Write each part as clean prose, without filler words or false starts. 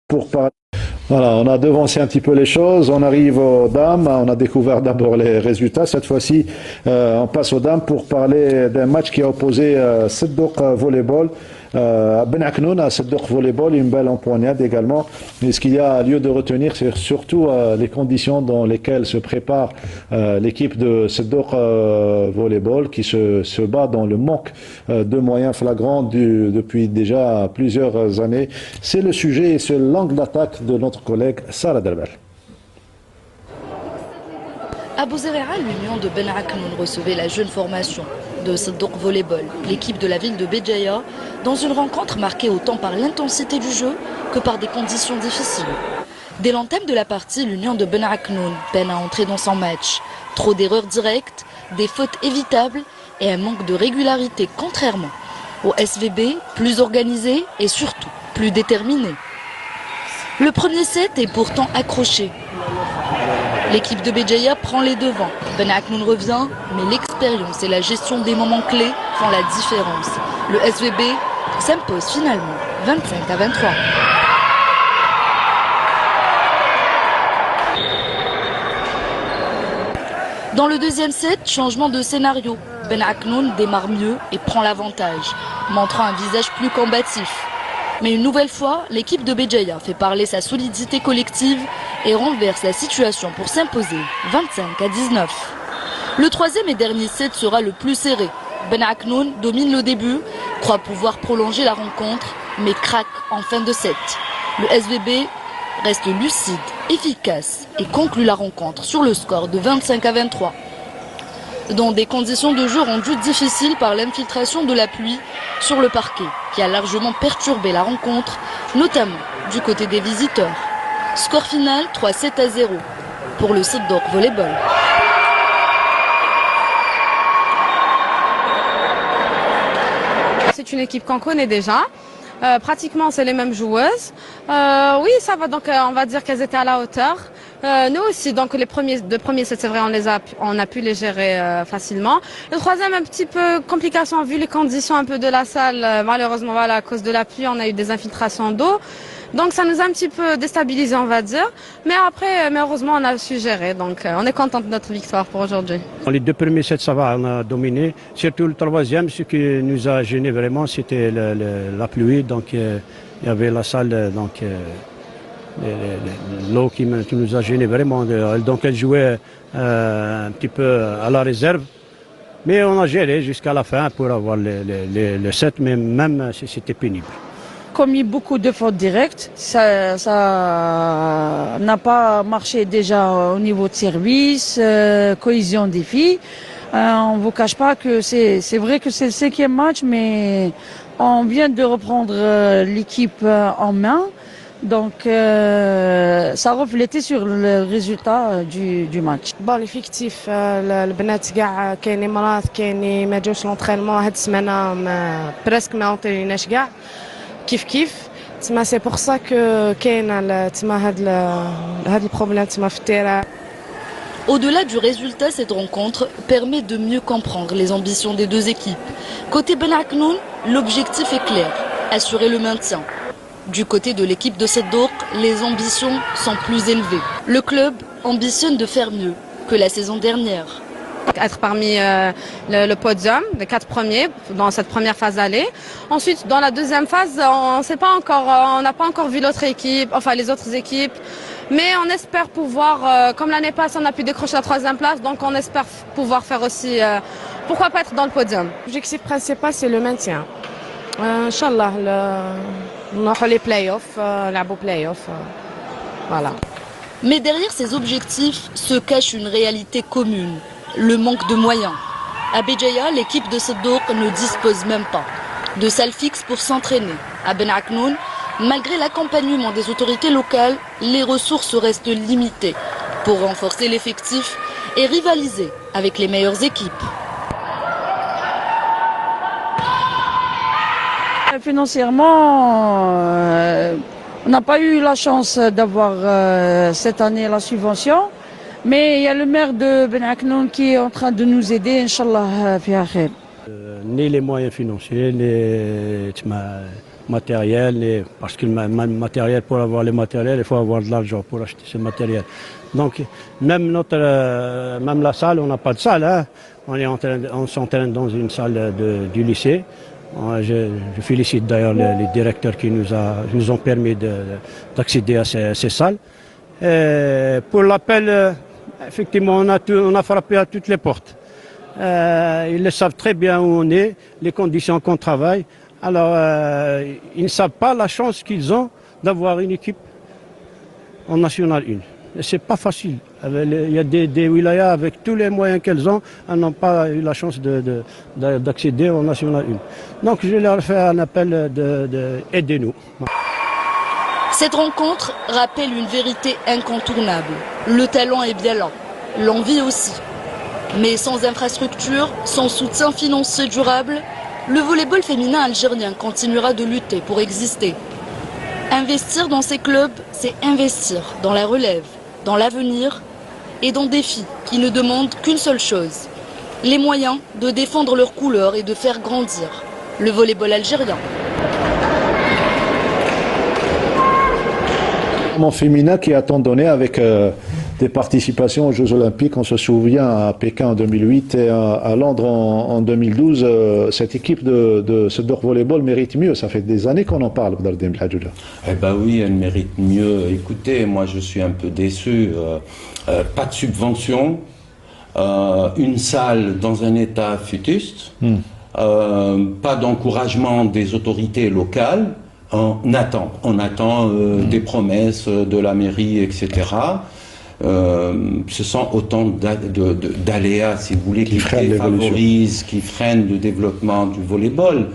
pour parler. Voilà, on a devancé un petit peu les choses, on arrive aux dames, on a découvert d'abord les résultats. Cette fois-ci, on passe aux dames pour parler d'un match qui a opposé Seddouk Volleyball à Ben Aknoun, à Seddouk Volleyball, une belle empoignade également. Mais ce qu'il y a lieu de retenir, c'est surtout les conditions dans lesquelles se prépare l'équipe de Seddouk Volleyball qui se bat dans le manque de moyens flagrants depuis déjà plusieurs années. C'est le sujet et c'est l'angle d'attaque de notre collègue Sarah Derbel. À Bouzeréa, l'union de Ben Aknoun recevait la jeune formation de Seddouk Volleyball, l'équipe de la ville de Béjaïa, dans une rencontre marquée autant par l'intensité du jeu que par des conditions difficiles. Dès l'entame de la partie, l'union de Ben Aknoun peine à entrer dans son match. Trop d'erreurs directes, des fautes évitables et un manque de régularité, contrairement au SVB, plus organisé et surtout plus déterminé. Le premier set est pourtant accroché. L'équipe de Béjaïa prend les devants. Ben Aknoun revient, mais l'expérience et la gestion des moments clés font la différence. Le SVB s'impose finalement 25-23. Dans le deuxième set, changement de scénario. Ben Aknoun démarre mieux et prend l'avantage, montrant un visage plus combatif. Mais une nouvelle fois, l'équipe de Béjaïa fait parler sa solidité collective et renverse la situation pour s'imposer 25-19. Le troisième et dernier set sera le plus serré. Ben Aknoun domine le début, croit pouvoir prolonger la rencontre, mais craque en fin de set. Le SVB reste lucide, efficace et conclut la rencontre sur le score de 25-23. Dans des conditions de jeu rendues difficiles par l'infiltration de la pluie sur le parquet, qui a largement perturbé la rencontre, notamment du côté des visiteurs. Score final 3-7-0 pour le Seddouk Volleyball. C'est une équipe qu'on connaît déjà. Pratiquement, c'est les mêmes joueuses. Oui, ça va, donc on va dire qu'elles étaient à la hauteur. Nous aussi, donc deux premiers sets, c'est vrai, on a pu les gérer facilement. Le troisième, un petit peu complication vu les conditions un peu de la salle. Malheureusement, voilà, à cause de la pluie, on a eu des infiltrations d'eau. Donc ça nous a un petit peu déstabilisé, on va dire. Mais après, heureusement, on a su gérer. Donc on est content de notre victoire pour aujourd'hui. Dans les deux premiers sets, ça va, on a dominé. Surtout le troisième, ce qui nous a gêné vraiment, c'était la pluie. Donc il y avait la salle, donc l'eau qui nous a gêné vraiment. Donc elle jouait un petit peu à la réserve. Mais on a géré jusqu'à la fin pour avoir le set, mais même si c'était pénible. Commis beaucoup de fautes directes, ça n'a pas marché déjà au niveau de service, cohésion des filles. On ne vous cache pas que c'est vrai que c'est le 5e match, mais on vient de reprendre l'équipe en main. Donc ça reflétait sur le résultat du match. Bon, l'effectif, البنات كاع كاينين مرات كاينين ما جاوش لونطرينمون هاد السمانه بريسك ما اونطريناش كاع كيف تما سي بور سا كو كاين تما هاد البروبليم تما في التيران. Au-delà du résultat, cette rencontre permet de mieux comprendre les ambitions des deux équipes. Côté Ben Aknoun, l'objectif est clair, assurer le maintien. Du côté de l'équipe de Seddouk, les ambitions sont plus élevées. Le club ambitionne de faire mieux que la saison dernière. Être parmi le podium, les 4 premiers dans cette première phase aller. Ensuite, dans la deuxième phase, on sait pas encore, on n'a pas encore vu l'autre équipe, enfin les autres équipes. Mais on espère pouvoir, comme l'année passée, on a pu décrocher la 3e place, donc on espère pouvoir faire aussi, pourquoi pas être dans le podium. L'objectif principal, c'est le maintien. Inch'Allah, les playoffs, les playoffs, voilà. Mais derrière ces objectifs se cache une réalité commune, le manque de moyens. À Béjaïa, l'équipe de Seddouk ne dispose même pas de salle fixe pour s'entraîner. À Ben Aknoun, malgré l'accompagnement des autorités locales, les ressources restent limitées pour renforcer l'effectif et rivaliser avec les meilleures équipes. Financièrement, on n'a pas eu la chance d'avoir cette année la subvention, mais il y a le maire de Ben Aknoun qui est en train de nous aider, Inch'Allah, fi khair. Ni les moyens financiers, matériel, parce que matériel, pour avoir le matériel, il faut avoir de l'argent pour acheter ce matériel. Donc, même la salle, on n'a pas de salle. Hein. On s'entraîne dans une salle du lycée. Je félicite d'ailleurs les directeurs qui nous ont permis d'accéder à ces salles. Et pour l'appel, effectivement, on a frappé à toutes les portes. Ils le savent très bien où on est, les conditions qu'on travaille. Alors, ils ne savent pas la chance qu'ils ont d'avoir une équipe en National 1. C'est pas facile. Il y a des wilayas avec tous les moyens qu'elles ont, elles n'ont pas eu la chance d'accéder au National 1. Donc je leur fais un appel aidez-nous. Cette rencontre rappelle une vérité incontournable. Le talent est bien là, l'envie aussi. Mais sans infrastructure, sans soutien financier durable, le volleyball féminin algérien continuera de lutter pour exister. Investir dans ces clubs, c'est investir dans la relève, dans l'avenir et dans des filles qui ne demandent qu'une seule chose, les moyens de défendre leurs couleurs et de faire grandir le volleyball algérien. Féminin qui a tant donné avec des participations aux Jeux Olympiques. On se souvient à Pékin en 2008 et à Londres en 2012. Cette équipe de Seddour Volleyball mérite mieux. Ça fait des années qu'on en parle. Eh ben oui, elle mérite mieux. Écoutez, moi je suis un peu déçu. Pas de subvention, une salle dans un état futuste, pas d'encouragement des autorités locales. On attend des promesses de la mairie, etc. Ce sont autant d'aléas, si vous voulez, qui favorisent, qui freinent le développement du volleyball,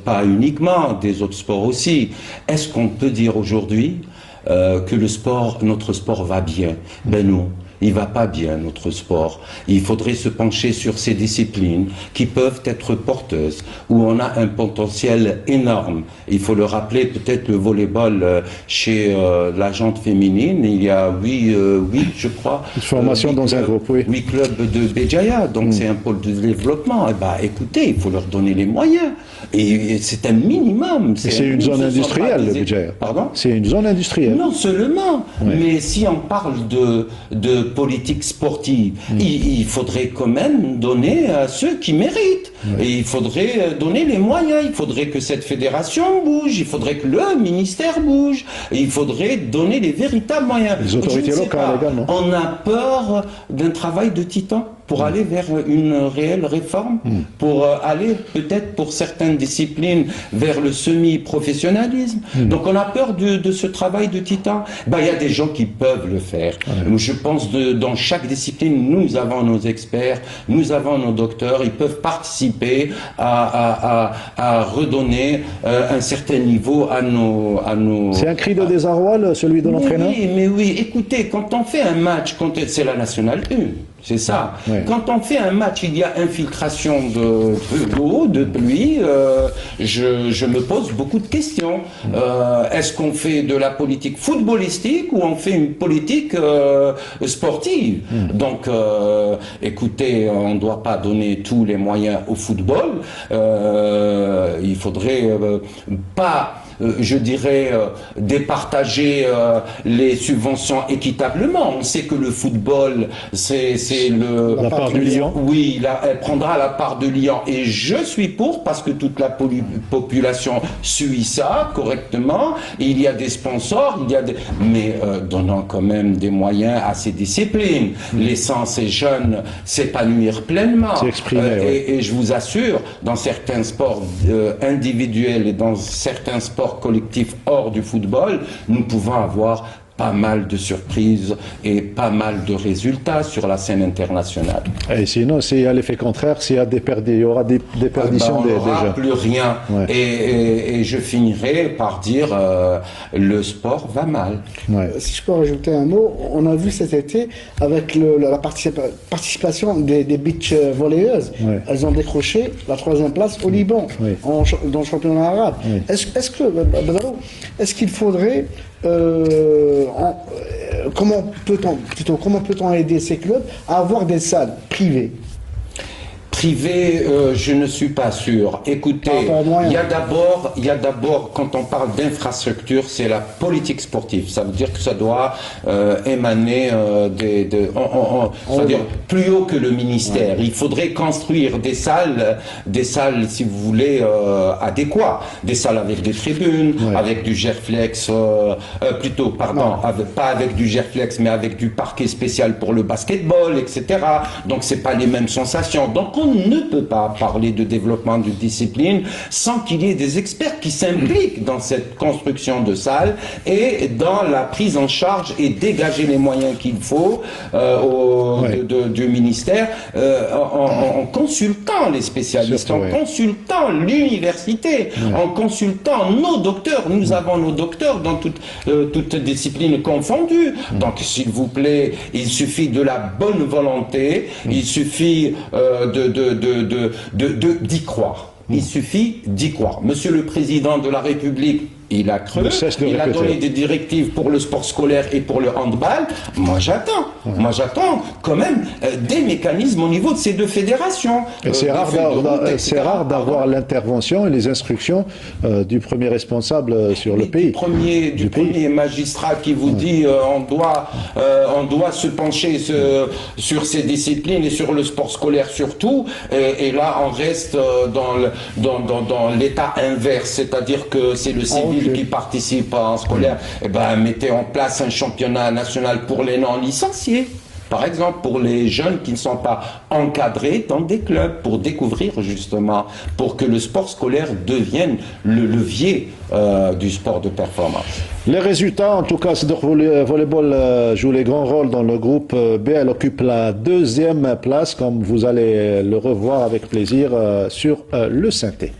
pas uniquement, des autres sports aussi. Est-ce qu'on peut dire aujourd'hui que notre sport va bien? Ben non. Il va pas bien, notre sport. Il faudrait se pencher sur ces disciplines qui peuvent être porteuses, où on a un potentiel énorme. Il faut le rappeler, peut-être le volleyball chez la gente féminine, il y a 8, je crois. Une formation dans un groupe, oui. 8 clubs de Béjaïa, donc c'est un pôle de développement. Eh ben, écoutez, il faut leur donner les moyens. Et c'est un minimum. C'est une zone industrielle, le Béjaïa. Pardon? C'est une zone industrielle. Non seulement, mais si on parle de politique sportive, il faudrait quand même donner à ceux qui méritent. Et il faudrait donner les moyens. Il faudrait que cette fédération bouge. Il faudrait que le ministère bouge. Et il faudrait donner les véritables moyens. Les autorités locales également. On a peur d'un travail de titan pour aller vers une réelle réforme, pour aller peut-être pour certaines disciplines vers le semi-professionnalisme. Donc on a peur de ce travail de titan. Ben, il y a des gens qui peuvent le faire. Je pense dans chaque discipline, nous avons nos experts, nous avons nos docteurs, ils peuvent participer à redonner un certain niveau à nos... C'est un cri de désarroi, celui de l'entraîneur? Mais oui, écoutez, quand on fait un match, c'est la Nationale 1, c'est ça. Quand on fait un match, il y a infiltration d'eau, de pluie. Je me pose beaucoup de questions. Est-ce qu'on fait de la politique footballistique ou on fait une politique sportive? Donc, écoutez, on ne doit pas donner tous les moyens au football. Il faudrait pas... je dirais, départager les subventions équitablement. On sait que le football, c'est la part du lion. Oui, elle prendra la part de lion. Et je suis pour, parce que toute la population suit ça correctement. Il y a des sponsors, mais donnant quand même des moyens à ces disciplines. Laissant ces jeunes s'épanouir pleinement. Et je vous assure, dans certains sports individuels et dans certains sports collectif hors du football, nous pouvons avoir pas mal de surprises et pas mal de résultats sur la scène internationale. Et sinon, s'il y a l'effet contraire, il y aura des perditions des jeunes. On n'aura plus rien. Et je finirai par dire le sport va mal. Si je peux rajouter un mot, on a vu cet été avec la participation des beach volleyeuses. Elles ont décroché la 3e place au Liban dans le championnat arabe. Est-ce qu'il faudrait comment peut-on aider ces clubs à avoir des salles privées? Privé, je ne suis pas sûr. Écoutez, il y a d'abord, quand on parle d'infrastructure, c'est la politique sportive. Ça veut dire que ça doit émaner c'est-à-dire plus haut que le ministère. Il faudrait construire des salles, si vous voulez, adéquates. Des salles avec des tribunes, avec du Gerflex, pas avec du Gerflex, mais avec du parquet spécial pour le basketball, etc. Donc c'est pas les mêmes sensations. Donc on ne peut pas parler de développement de discipline sans qu'il y ait des experts qui s'impliquent dans cette construction de salles et dans la prise en charge et dégager les moyens qu'il faut du ministère en consultant les spécialistes, en consultant l'université, en consultant nos docteurs. Nous avons nos docteurs dans toutes disciplines confondues. Donc s'il vous plaît, il suffit de la bonne volonté, il suffit d'y croire. Il suffit d'y croire. Monsieur le Président de la République, il a cru, il a donné des directives pour le sport scolaire et pour le handball. Moi j'attends quand même des mécanismes au niveau de ces deux fédérations. C'est rare d'avoir l'intervention et les instructions du premier responsable sur le pays. Du premier magistrat qui vous dit on doit se pencher sur ces disciplines et sur le sport scolaire surtout. Et là on reste dans l'état inverse, c'est-à-dire que c'est le civil qui participent en scolaire. Eh ben, mettez en place un championnat national pour les non-licenciés. Par exemple, pour les jeunes qui ne sont pas encadrés dans des clubs, pour découvrir justement, pour que le sport scolaire devienne le levier du sport de performance. Les résultats, en tout cas, c'est que volleyball joue les grands rôles dans le groupe B. Elle occupe la 2e place, comme vous allez le revoir avec plaisir sur le synthé.